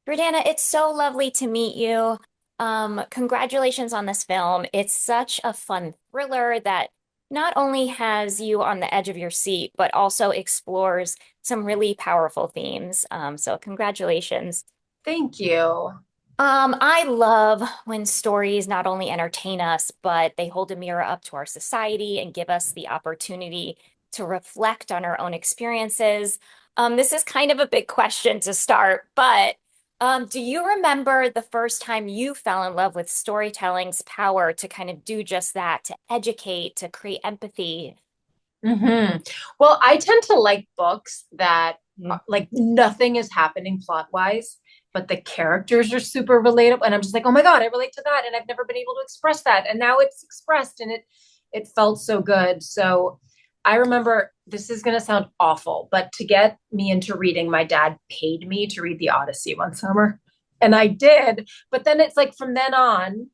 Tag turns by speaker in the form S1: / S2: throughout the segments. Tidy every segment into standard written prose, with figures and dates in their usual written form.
S1: Jordana, it's so lovely to meet you. Congratulations on this film. It's such a fun thriller that not only has you on the edge of your seat, but also explores some really powerful themes. So congratulations.
S2: Thank you.
S1: I love when stories not only entertain us, but they hold a mirror up to our society and give us the opportunity to reflect on our own experiences. This is kind of a big question to start, but do you remember the first time you fell in love with storytelling's power to kind of do just that, to educate, to create empathy?
S2: hmm Well, I tend to like books that
S1: Mhm.
S2: like nothing is happening plot wise, but the characters are super relatable, and I'm just like, oh my God, I relate to that, and I've never been able to express that, and now it's expressed, and it felt so good. So I remember this is going to sound awful, but to get me into reading, my dad paid me to read the Odyssey one summer, and I did. But then it's like from then on,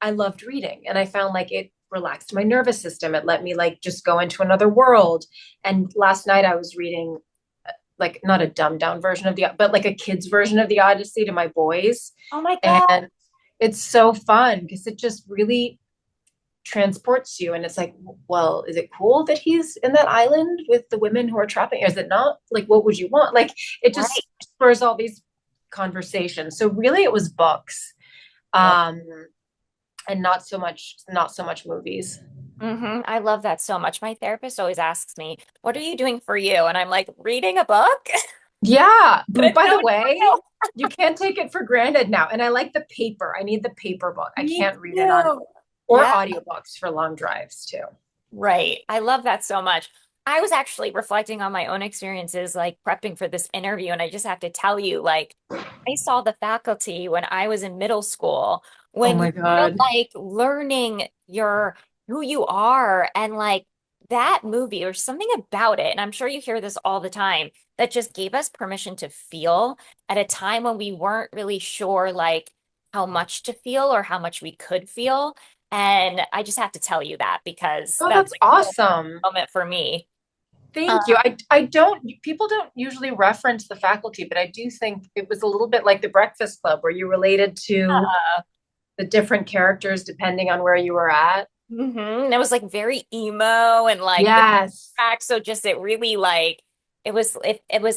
S2: I loved reading and I found like it relaxed my nervous system. It let me like just go into another world. And last night I was reading like not a dumbed down version of the but like a kid's version of the Odyssey to my boys.
S1: Oh my God.
S2: And it's so fun because it just really transports you and it's like, well, is it cool that he's in that island with the women who are trapping? Or is it not? Like what would you want? Like it
S1: Right.
S2: just spurs all these conversations. So really it was books.
S1: Love.
S2: Um and not so much movies.
S1: I love that so much. My therapist always asks me, "What are you doing for you?" And I'm like, "Reading a book."
S2: Yeah.
S1: But it's
S2: By
S1: so
S2: the way,
S1: true.
S2: you can't take it for granted now. And I like the paper. I need the paper book. I
S1: Me
S2: can't read it on
S1: too.
S2: or
S1: Yeah,
S2: audiobooks for long drives too.
S1: right. I love that so much. I was actually reflecting on my own experiences, like prepping for this interview, and I just have to tell you, like, I saw the faculty when I was in middle school,
S2: Oh
S1: when
S2: my
S1: you're
S2: God.
S1: like learning your who you are, and like that movie, there's something about it, and I'm sure you hear this all the time, that just gave us permission to feel at a time when we weren't really sure, like, how much to feel or how much we could feel. And I just have to tell you that because
S2: Oh,
S1: that's
S2: that's
S1: like
S2: awesome.
S1: a moment for me. Uh,
S2: Thank you. I don't, people don't usually reference the faculty, but I do think it was a little bit like the Breakfast Club where you related to the different characters depending on where you were at.
S1: It was like very emo and like the
S2: Yes.
S1: track. So just it really like it was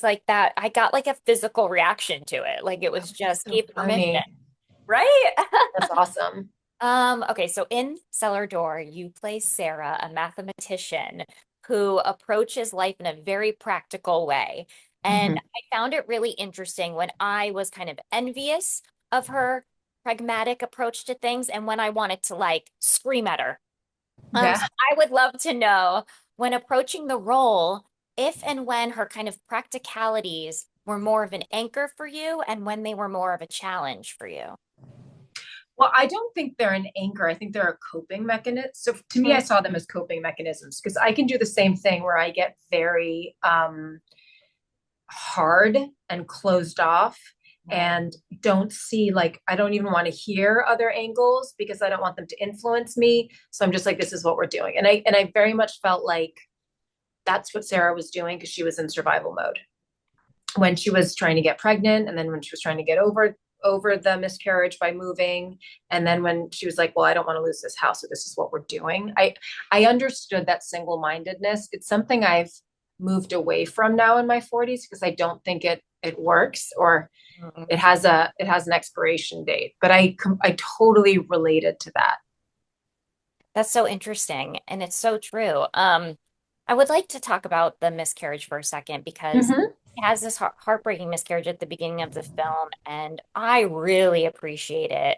S1: like that. I got like a physical reaction to it. Like it was
S2: That's
S1: just
S2: so
S1: gave permission,
S2: funny.
S1: right?
S2: That's awesome.
S1: Okay, so in Cellar Door, you play Sera, a mathematician who approaches life in a very practical way. And
S2: Mhm.
S1: I found it really interesting when I was kind of envious of her pragmatic approach to things and when I wanted to like scream at her. So
S2: Yeah.
S1: I would love to know when approaching the role, if and when her kind of practicalities were more of an anchor for you and when they were more of a challenge for you.
S2: Well, I don't think they're an anchor. I think they're a coping mechanism. So to me, I saw them as coping mechanisms because I can do the same thing where I get very hard and closed off
S1: Right.
S2: and don't see like I don't even want to hear other angles because I don't want them to influence me. So I'm just like, this is what we're doing. And I very much felt like that's what Sera was doing because she was in survival mode when she was trying to get pregnant and then when she was trying to get over the miscarriage by moving and then when she was like, well, I don't want to lose this house, so this is what we're doing. I understood that single-mindedness. It's something I've moved away from now in my 40s because I don't think it works or it has an expiration date, but I totally related to that.
S1: That's so interesting, and it's so true. I would like to talk about the miscarriage for a second because
S2: Mm-hmm.
S1: he has this heartbreaking miscarriage at the beginning of the film, and I really appreciate it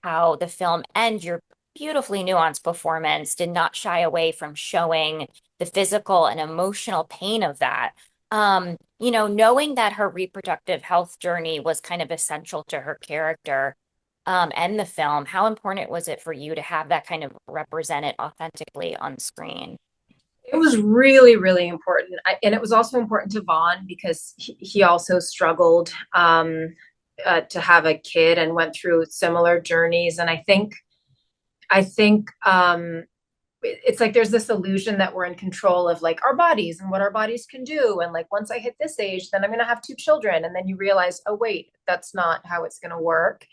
S1: how the film and your beautifully nuanced performance did not shy away from showing the physical and emotional pain of that. Knowing that her reproductive health journey was kind of essential to her character and the film, how important was it for you to have that kind of represented authentically on screen?
S2: It was really, really important. And it was also important to Vaughn because he also struggled to have a kid and went through similar journeys. And I think it's like there's this illusion that we're in control of like our bodies and what our bodies can do. And like once I hit this age, then I'm going to have two children. And then you realize, oh, wait, that's not how it's going to work.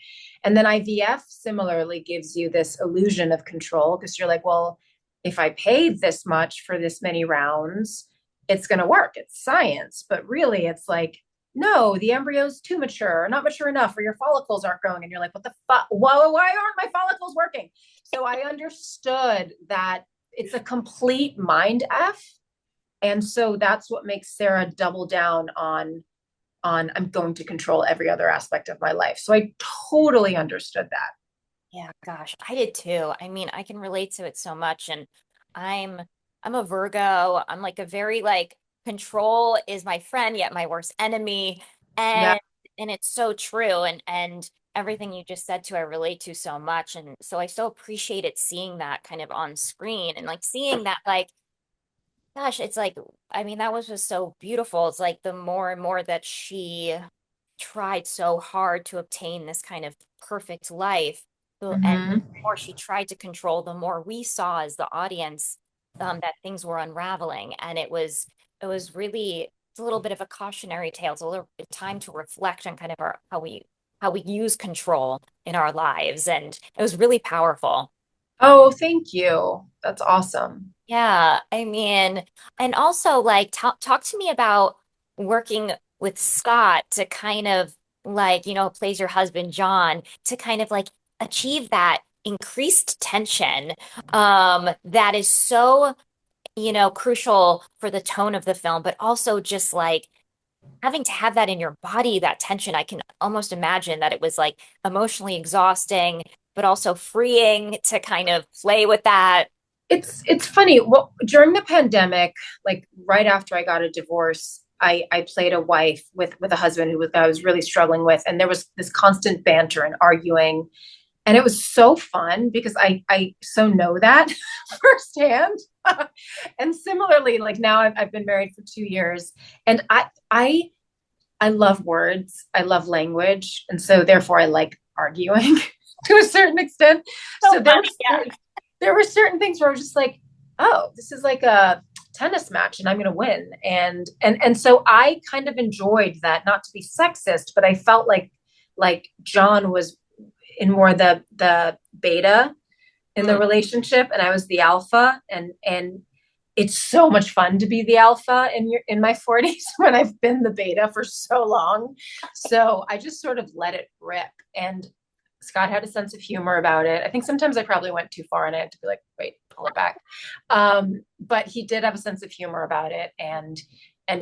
S2: And then IVF similarly gives you this illusion of control because you're like, well, if I paid this much for this many rounds, it's going to work. It's science. But really, it's like, no, the embryo's too mature, not mature enough, or your follicles aren't growing. And you're like, what the fuck? Why aren't my follicles working? So I understood that it's a complete mind F. And so that's what makes Sera double down on I'm going to control every other aspect of my life. So I totally understood that.
S1: Yeah, gosh, I did too. I mean, I can relate to it so much. And I'm I'm a Virgo. I'm like a very like control is my friend, yet my worst enemy.
S2: Yeah.
S1: And it's so true. And everything you just said to I relate to so much. And so I so appreciated seeing that kind of on screen and like seeing that like, gosh, it's like, I mean, that was just so beautiful. It's like the more and more that she tried so hard to obtain this kind of perfect life. And
S2: Mm-hmm.
S1: the more she tried to control, the more we saw as the audience that things were unraveling. And it was really it's a little bit of a cautionary tale. It's a little bit time to reflect on kind of our how we use control in our lives. And it was really powerful.
S2: Oh, thank you. That's awesome.
S1: Yeah, I mean, and also like talk to me about working with Scott to kind of like, plays your husband John to kind of like achieve that increased tension that is so, crucial for the tone of the film, but also just like having to have that in your body, that tension. I can almost imagine that it was like emotionally exhausting, but also freeing to kind of play with that.
S2: It's funny. Well, during the pandemic, like right after I got a divorce, I played a wife with a husband who was I was really struggling with, and there was this constant banter and arguing, and it was so fun because I so know that firsthand. And similarly, like now I've been married for 2 years, and I love words, I love language, and so therefore I like arguing to a certain extent.
S1: So
S2: So
S1: funny. Yeah.
S2: there were certain things where I was just like, oh, this is like a tennis match and I'm going to win. And so I kind of enjoyed that, not to be sexist, but I felt like John was in more the beta in the
S1: Mm.
S2: relationship and I was the alpha and it's so much fun to be the alpha in my 40s when I've been the beta for so long. So I just sort of let it rip. And Scott had a sense of humor about it. I think sometimes I probably went too far and I had to be like, wait, pull it back. But he did have a sense of humor about it. And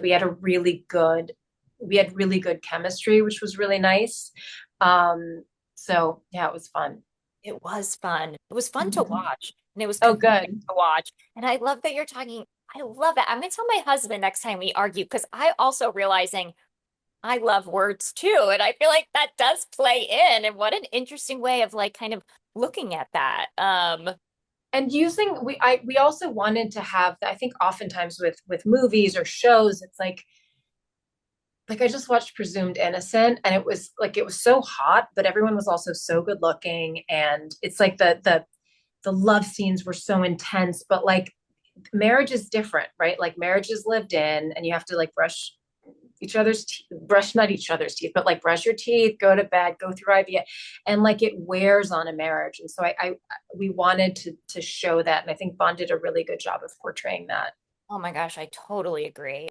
S2: we had really good chemistry, which was really nice. So yeah, it was fun.
S1: It was fun. It was fun to
S2: Mhm.
S1: watch, and it was
S2: Oh,
S1: cathartic
S2: good.
S1: to watch. And I love that you're talking. I love that. I'm gonna tell my husband next time we argue because I also realizing I love words too, and I feel like that does play in. And what an interesting way of like kind of looking at that.
S2: And using we also wanted to have I think oftentimes with movies or shows, it's like I just watched Presumed Innocent and it was so hot, but everyone was also so good looking. And it's like the love scenes were so intense, but like marriage is different, right? Like marriage is lived in and you have to like brush not each other's teeth, but like brush your teeth, go to bed, go through IVF, and like it wears on a marriage. And so I we wanted to show that, and I think Vaughn did a really good job of portraying that.
S1: Oh my gosh, I totally agree.